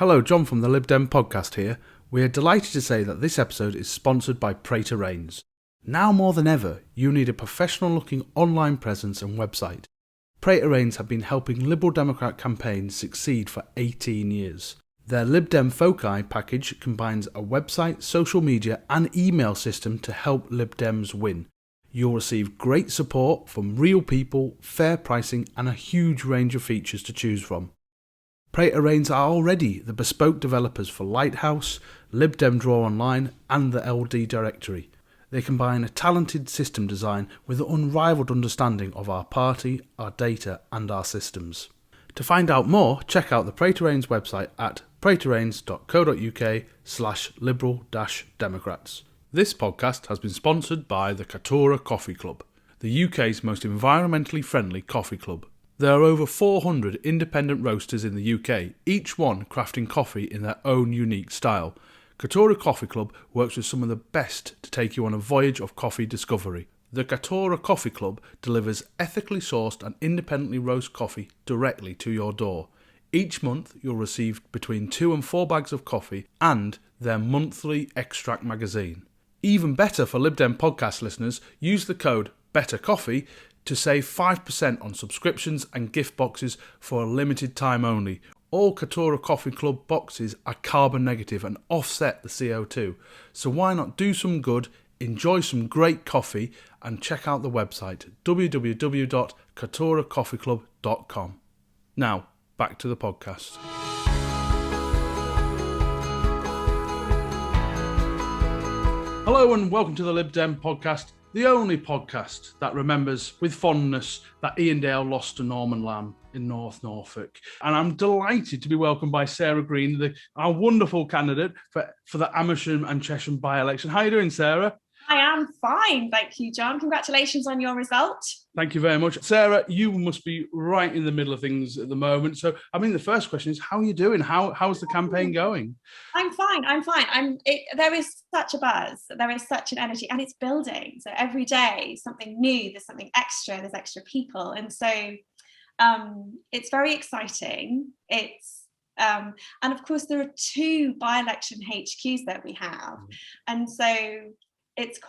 Hello, John from the Lib Dem Podcast here. We are delighted to say that this episode is sponsored by Pray to Reigns. Now more than ever, you need a professional-looking online presence and website. Pray to Reigns have been helping Liberal Democrat campaigns succeed for 18 years. Their Lib Dem Foci package combines a website, social media and email system to help Lib Dems win. You'll receive great support from real people, fair pricing and a huge range of features to choose from. Pray to Reigns are already the bespoke developers for Lighthouse, Lib Dem Draw Online and the LD Directory. They combine a talented system design with an unrivaled understanding of our party, our data and our systems. To find out more, check out the Pray to Reigns website at praytoreigns.co.uk/liberal-democrats. This podcast has been sponsored by the Katora Coffee Club, the UK's most environmentally friendly coffee club. There are over 400 independent roasters in the UK, each one crafting coffee in their own unique style. Katora Coffee Club works with some of the best to take you on a voyage of coffee discovery. The Katora Coffee Club delivers ethically sourced and independently roasted coffee directly to your door. Each month you'll receive between 2 and 4 bags of coffee and their monthly extract magazine. Even better for Lib Dem podcast listeners, use the code BETTERCOFFEE to save 5% on subscriptions and gift boxes for a limited time only. All Katora Coffee Club boxes are carbon negative and offset the CO2. So why not do some good, enjoy some great coffee and check out the website www.katoracoffeeclub.com. Now, back to the podcast. Hello and welcome to the Lib Dem Podcast, the only podcast that remembers with fondness that Ian Dale lost to Norman Lamb in North Norfolk. And I'm delighted to be welcomed by Sarah Green, our wonderful candidate for the Amersham and Chesham by-election. How are you doing, Sarah? I am fine, thank you, John. Congratulations on your result. Thank you very much. Sarah, you must be right in the middle of things at the moment. So, the first question is, how are you doing? How's the campaign going? I'm fine. There is such a buzz, there is such an energy, and it's building. So every day, something new, there's something extra, there's extra people. And so it's very exciting. And of course, there are 2 by-election HQs that we have. And so it's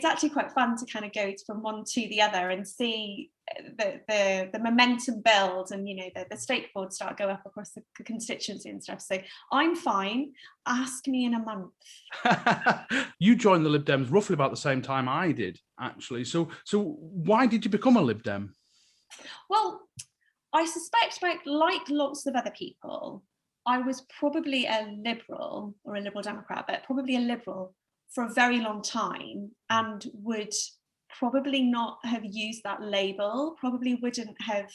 actually quite fun to kind of go from one to the other and see the momentum build and, the stake board start go up across the constituency and stuff. So I'm fine. Ask me in a month. You joined the Lib Dems roughly about the same time I did, actually. So why did you become a Lib Dem? Well, I suspect, like lots of other people, I was probably a Liberal or a Liberal Democrat, but probably a Liberal for a very long time and would probably not have used that label, probably wouldn't have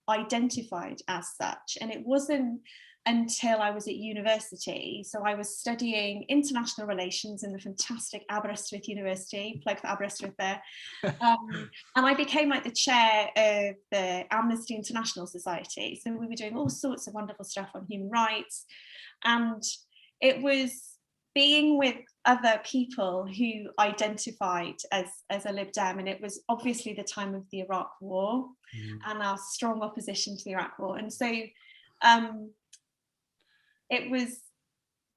identified as such. And it wasn't until I was at university. So I was studying international relations in the fantastic Aberystwyth University, plug for Aberystwyth there. And I became the chair of the Amnesty International Society. So we were doing all sorts of wonderful stuff on human rights. And it was being with other people who identified as a Lib Dem, and it was obviously the time of the Iraq War and our strong opposition to the Iraq War. And so it was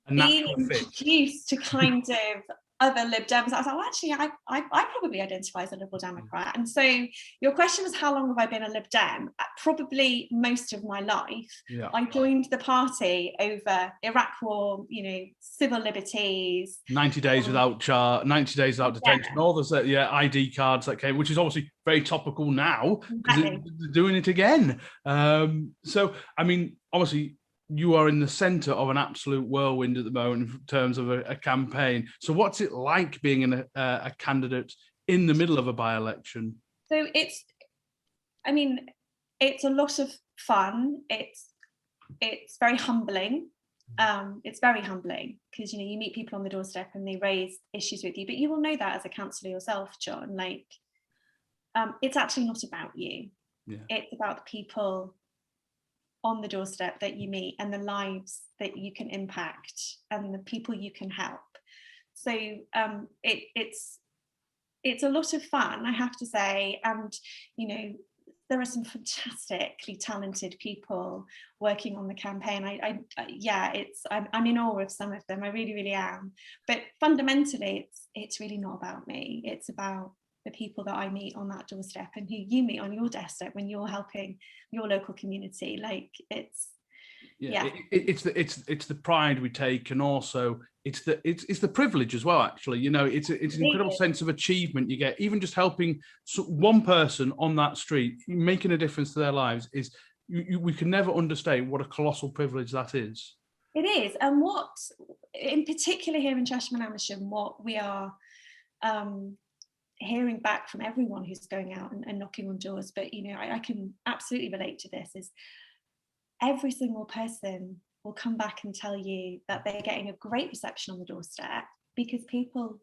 being introduced to kind of other Lib Dems. I was like, well, actually, I probably identify as a Liberal Democrat. And so your question was, how long have I been a Lib Dem? Probably most of my life. Yeah. I joined the party over Iraq War, civil liberties. 90 days without charge, 90 days without detention, all those ID cards that came, which is obviously very topical now because they're doing it again. Obviously, you are in the centre of an absolute whirlwind at the moment in terms of a campaign. So what's it like being a candidate in the middle of a by-election? So it's a lot of fun. It's very humbling. It's very humbling because, you meet people on the doorstep and they raise issues with you, but you will know that as a councillor yourself, John. It's actually not about you. Yeah. It's about the people on the doorstep that you meet and the lives that you can impact and the people you can help. So it's a lot of fun, I have to say. And there are some fantastically talented people working on the campaign. I'm in awe of some of them. I really, really am. But fundamentally, it's really not about me. It's about the people that I meet on that doorstep and who you meet on your doorstep when you're helping your local community. Like it's the pride we take, and also it's the privilege as well. Actually, you know, it's an incredible sense of achievement you get, even just helping one person on that street, making a difference to their lives. We can never understate what a colossal privilege that is. It is, and what, in particular here in Chesham and Amersham, what we are hearing back from everyone who's going out and knocking on doors, but you know, I can absolutely relate to this, is every single person will come back and tell you that they're getting a great reception on the doorstep because people,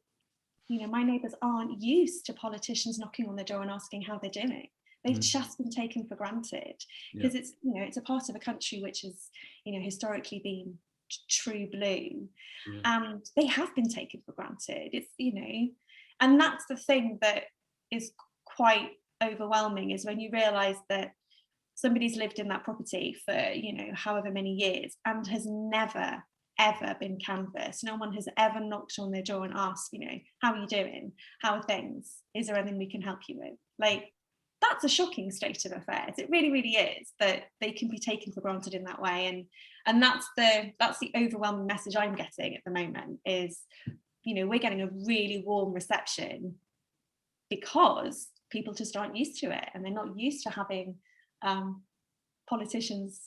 you know, my neighbours aren't used to politicians knocking on their door and asking how they're doing. They've just been taken for granted because it's, you know, it's a part of a country which has, you know, historically been true blue, and they have been taken for granted. It's, you know, and that's the thing that is quite overwhelming, is when you realise that somebody's lived in that property for, you know, however many years and has never ever been canvassed. No one has ever knocked on their door and asked, you know, how are you doing? How are things? Is there anything we can help you with? Like, that's a shocking state of affairs. It really, really is, that they can be taken for granted in that way. And that's the overwhelming message I'm getting at the moment is, you know, we're getting a really warm reception because people just aren't used to it, and they're not used to having politicians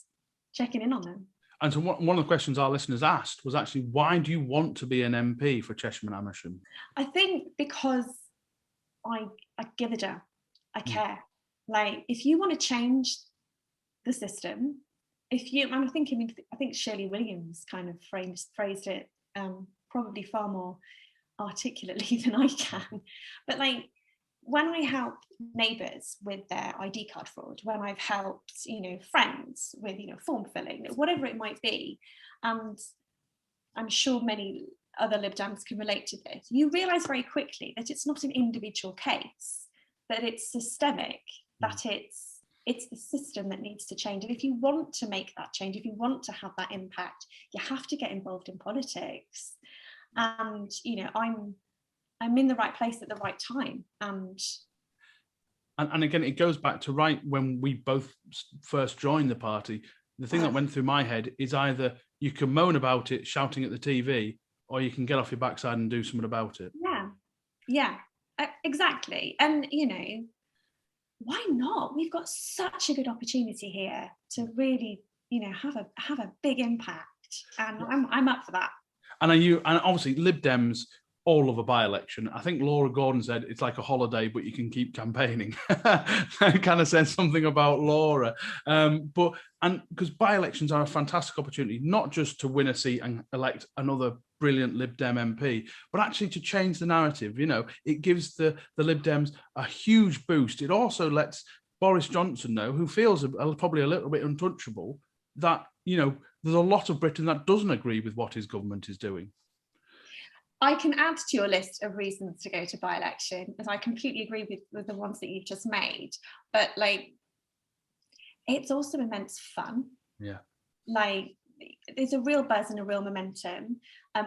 checking in on them. And so one of the questions our listeners asked was actually, why do you want to be an MP for Chesham and Amersham? I think because I give a damn. I care. Like, if you want to change the system, I think Shirley Williams kind of phrased it probably far more articulately than I can. But like, when I help neighbours with their ID card fraud, when I've helped, you know, friends with, you know, form filling, whatever it might be, and I'm sure many other Lib Dems can relate to this, you realise very quickly that it's not an individual case, that it's systemic, that it's the system that needs to change. And if you want to make that change, if you want to have that impact, you have to get involved in politics. And, you know, I'm in the right place at the right time. And again, it goes back to right when we both first joined the party. The thing that went through my head is either you can moan about it, shouting at the TV, or you can get off your backside and do something about it. Yeah, exactly. And, you know, why not? We've got such a good opportunity here to really, you know, have a big impact. And I'm up for that. And obviously Lib Dems all love a by-election. I think Laura Gordon said it's like a holiday, but you can keep campaigning. I kind of said something about Laura. Because by-elections are a fantastic opportunity, not just to win a seat and elect another brilliant Lib Dem MP, but actually to change the narrative. You know, it gives the Lib Dems a huge boost. It also lets Boris Johnson know, who feels probably a little bit untouchable, that, you know, there's a lot of Britain that doesn't agree with what his government is doing. I can add to your list of reasons to go to by-election, as I completely agree with the ones that you've just made. But like, it's also immense fun. Yeah. Like, there's a real buzz and a real momentum.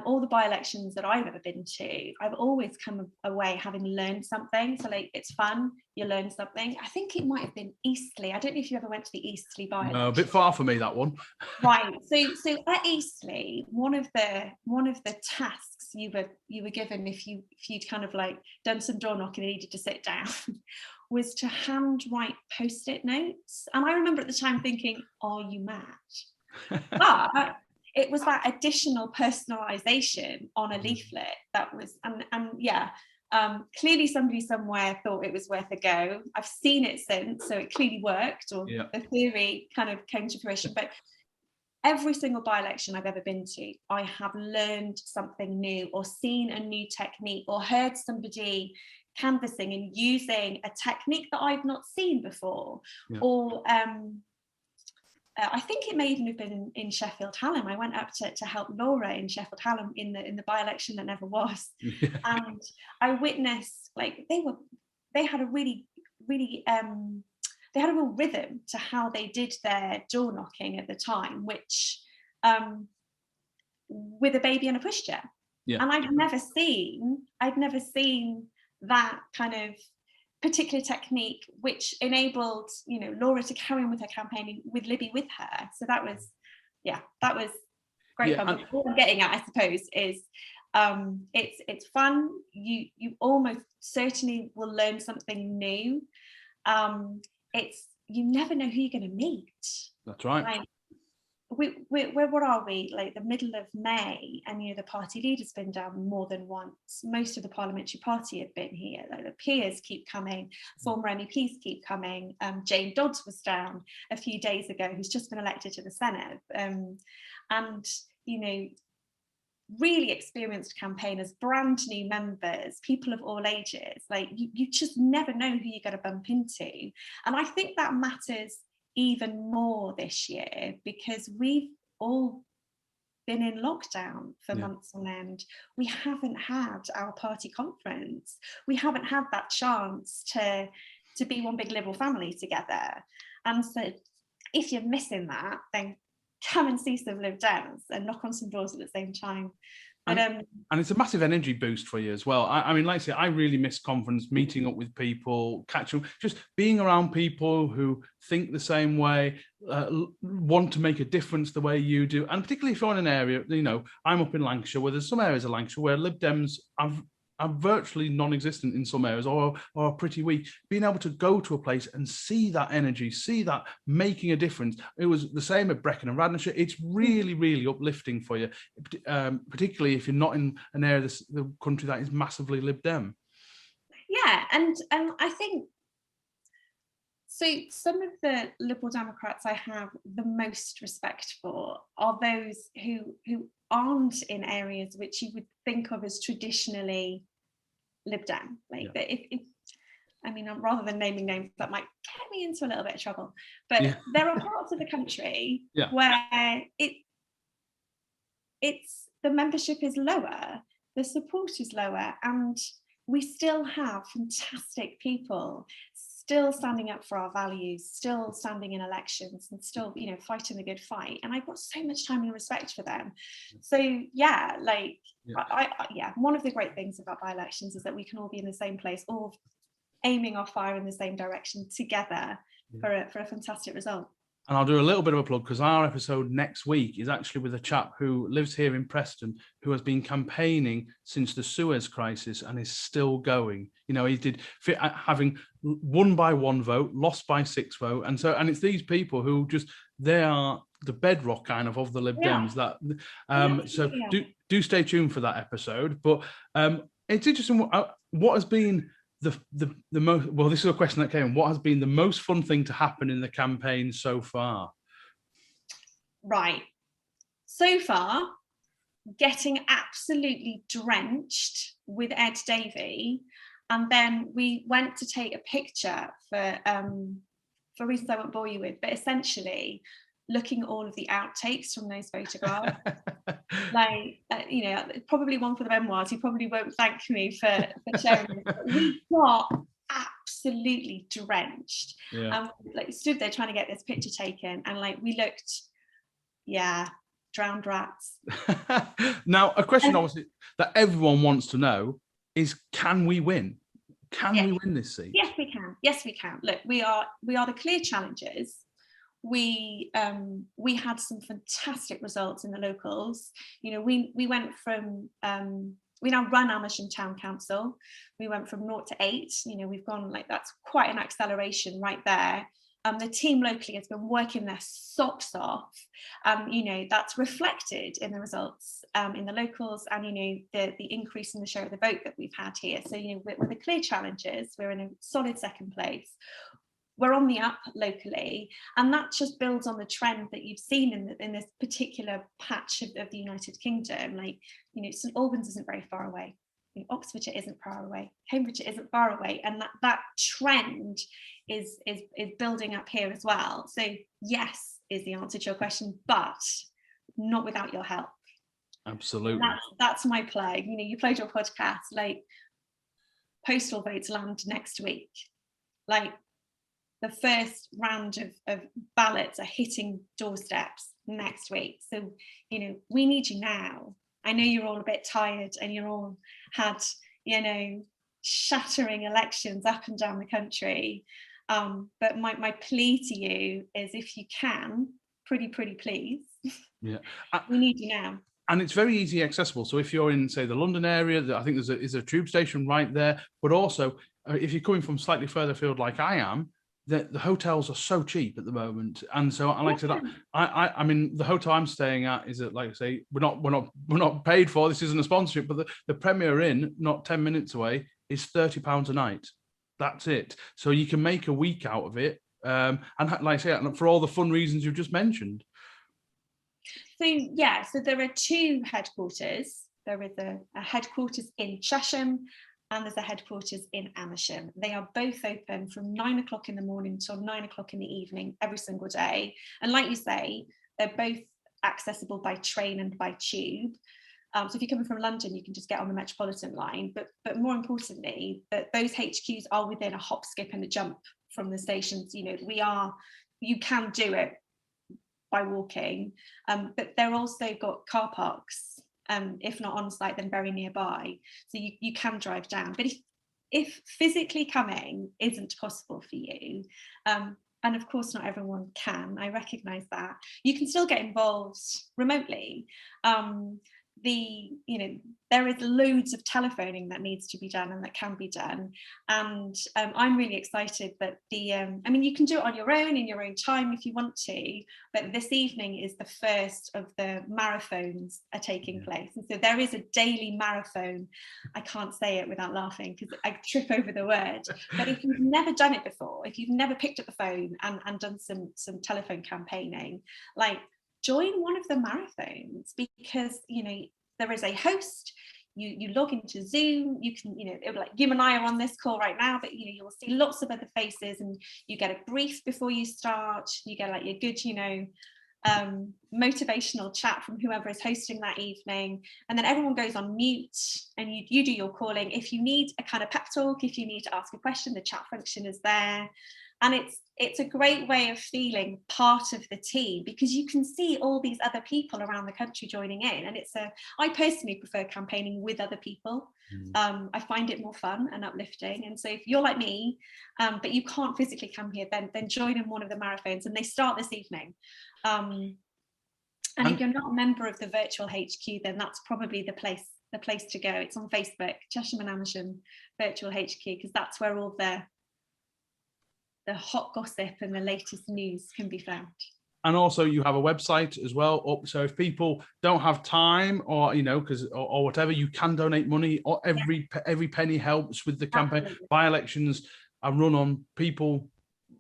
All the by-elections that I've ever been to, I've always come away having learned something. So like, it's fun, you learn something. I think it might have been Eastleigh. I don't know if you ever went to the Eastleigh by-election. No, a bit far for me, that one. Right. So at Eastleigh, one of the tasks you were given if you'd kind of like done some door knocking and needed to sit down was to handwrite post-it notes. And I remember at the time thinking, are you mad? But it was that additional personalisation on a leaflet that was, clearly somebody somewhere thought it was worth a go. I've seen it since, so it clearly worked, or the theory kind of came to fruition. But every single by-election I've ever been to, I have learned something new, or seen a new technique, or heard somebody canvassing and using a technique that I've not seen before, or I think it may even have been in Sheffield Hallam. I went up to help Laura in Sheffield Hallam in the by-election that never was, and I witnessed, like, they had a really they had a real rhythm to how they did their door knocking at the time, which with a baby and a pushchair. Yeah. And I'd never seen that kind of particular technique, which enabled, Laura to carry on with her campaigning with Libby with her. So that was great fun. But all I'm getting at, I suppose, is it's fun. You almost certainly will learn something new. You never know who you're going to meet. That's right. Like, what are we, like the middle of May, and the party leader's been down more than once. Most of the parliamentary party have been here. Like, the peers keep coming, former MEPs keep coming. Jane Dodds was down a few days ago, who's just been elected to the Senate, and really experienced campaigners, brand new members, people of all ages. Like, you just never know who you're going to bump into, and I think that matters even more this year, because we've all been in lockdown for months on end. We haven't had our party conference. We haven't had that chance to be one big Liberal family together. And so if you're missing that, then come and see some Lib Dems and knock on some doors at the same time. But, and it's a massive energy boost for you as well. I mean, like I say, I really miss conference, meeting up with people, catching, just being around people who think the same way, want to make a difference the way you do. And particularly if you're in an area, I'm up in Lancashire, where there's some areas of Lancashire where Lib Dems are virtually non-existent in some areas, or are pretty weak. Being able to go to a place and see that energy, see that making a difference. It was the same at Brecon and Radnorshire. It's really, really uplifting for you, particularly if you're not in an area of the country that is massively Lib Dem. Yeah, and I think, so some of the Liberal Democrats I have the most respect for are those who aren't in areas which you would think of as traditionally Lib Dem. Rather than naming names, that might get me into a little bit of trouble. But there are parts of the country where it's the membership is lower, the support is lower, and we still have fantastic people still standing up for our values, still standing in elections, and still, fighting the good fight. And I've got so much time and respect for them. So one of the great things about by-elections is that we can all be in the same place, all aiming our fire in the same direction together for a fantastic result. And I'll do a little bit of a plug, because our episode next week is actually with a chap who lives here in Preston, who has been campaigning since the Suez crisis and is still going. He did, having won by 1 vote, lost by 6 votes. And it's these people who they are the bedrock kind of the Lib Dems. Do stay tuned for that episode. But it's interesting, what has been the most, well, this is a question that came, what has been the most fun thing to happen in the campaign so far? Right. So far, getting absolutely drenched with Ed Davey, and then we went to take a picture for reasons I won't bore you with, but essentially looking at all of the outtakes from those photographs. Probably one for the memoirs. You probably won't thank me for sharing this. We got absolutely drenched. Stood there trying to get this picture taken, and we looked, drowned rats. Now, a question obviously that everyone wants to know is, can we win? Can we win this seat? Yes, we can. Yes, we can. Look, we are the clear challengers. We had some fantastic results in the locals. We went from we now run Amersham Town Council. We went from 0 to 8. We've gone, that's quite an acceleration right there. The team locally has been working their socks off. That's reflected in the results in the locals, and the increase in the share of the vote that we've had here. So we're the clear challengers. We're in a solid second place. We're on the up locally, and that just builds on the trend that you've seen in this particular patch of the United Kingdom. St Albans isn't very far away. Oxfordshire isn't far away. Cambridgeshire isn't far away, and that trend is building up here as well. So yes is the answer to your question, but not without your help. Absolutely. That's my plug. You played your podcast. Postal votes land next week. the first round of ballots are hitting doorsteps next week. So, we need you now. I know you're all a bit tired and you're all had, shattering elections up and down the country. But my plea to you is, if you can, pretty please, we need you now. And it's very easy accessible. So if you're in, say, the London area, I think there's a tube station right there. But also, if you're coming from slightly further afield like I am, the hotels are so cheap at the moment. And so, like I said, I mean, the hotel I'm staying at is at, like I say, we're not paid for. This isn't a sponsorship, but the Premier Inn, not 10 minutes away, is £30 a night. That's it. So you can make a week out of it. And like I say, for all the fun reasons you've just mentioned. So there are two headquarters. There is a headquarters in Chesham, and there's a headquarters in Amersham. They are both open from 9 o'clock in the morning till 9 o'clock in the evening every single day. And like you say, they're both accessible by train and by tube. So if you're coming from London, you can just get on the Metropolitan line. But more importantly, that those HQs are within a hop, skip, and a jump from the stations. You can do it by walking, but they're also got car parks, if not on site, then very nearby, so you can drive down. But if physically coming isn't possible for you, and of course not everyone can, I recognize that, you can still get involved remotely. There is loads of telephoning that needs to be done and that can be done, and I'm really excited that you can do it on your own in your own time if you want to, but this evening is the first of the marathons are taking place, and so there is a daily marathon. I can't say it without laughing because I trip over the word, but if you've never done it before, if you've never picked up the phone and done some telephone campaigning, join one of the marathons, because there is a host. You log into Zoom. You can you and I are on this call right now, but you'll see lots of other faces, and you get a brief before you start. You get your good motivational chat from whoever is hosting that evening, and then everyone goes on mute and you do your calling. If you need a kind of pep talk, if you need to ask a question, the chat function is there. And it's a great way of feeling part of the team, because you can see all these other people around the country joining in. And I personally prefer campaigning with other people. I find it more fun and uplifting. And so if you're like me, but you can't physically come here, then join in one of the marathons, and they start this evening. And if you're not a member of the virtual HQ, then that's probably the place to go. It's on Facebook, Chesham and Amersham Virtual HQ, because that's where all the hot gossip and the latest news can be found. And also you have a website as well up, so if people don't have time or or whatever, you can donate money, or every penny helps with the campaign. Absolutely. By-elections are run on people,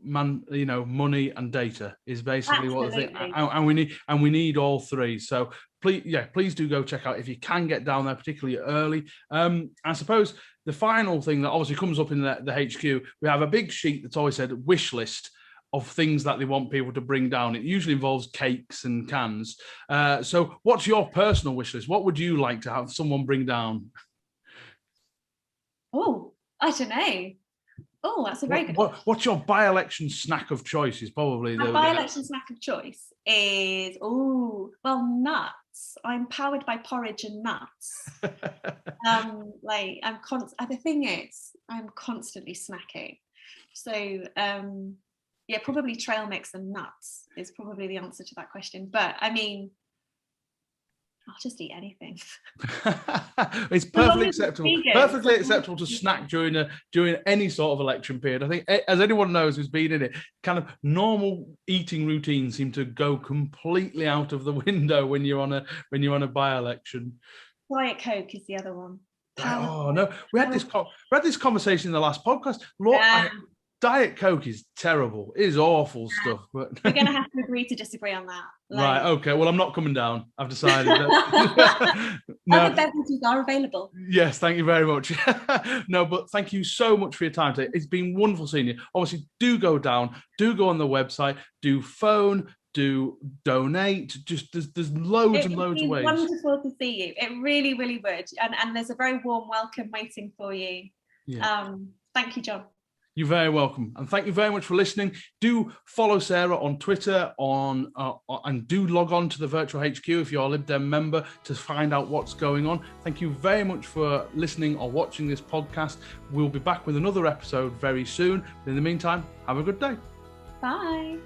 money and data is basically what the thing, and we need all three. So please do go check out if you can get down there, particularly early. I suppose the final thing that obviously comes up in the HQ, we have a big sheet that's always said wish list of things that they want people to bring down. It usually involves cakes and cans. So what's your personal wish list? What would you like to have someone bring down? Oh, I don't know. Oh, that's a very good one. What's your by-election snack of choice? Is probably my by-election snack of choice is nuts. I'm powered by porridge and nuts. The thing is, I'm constantly snacking. So probably trail mix and nuts is probably the answer to that question. But I mean, I'll just eat anything. It's perfectly acceptable. Perfectly acceptable to snack during any sort of election period. I think, as anyone knows who's been in it, kind of normal eating routines seem to go completely out of the window when you're on a by-election. Diet Coke is the other one. We had this conversation in the last podcast. Diet Coke is terrible. It is awful stuff. But we're going to have to agree to disagree on that. Right, okay. Well, I'm not coming down. I've decided. Other beverages are available. Yes, thank you very much. No, but thank you so much for your time today. It's been wonderful seeing you. Obviously, do go down. Do go on the website. Do phone. Do donate. Just there's loads and loads of ways. It's wonderful to see you. It really, really would. And there's a very warm welcome waiting for you. Yeah. Thank you, John. You're very welcome. And thank you very much for listening. Do follow Sarah on Twitter and do log on to the Virtual HQ if you're a Lib Dem member to find out what's going on. Thank you very much for listening or watching this podcast. We'll be back with another episode very soon. But in the meantime, have a good day. Bye.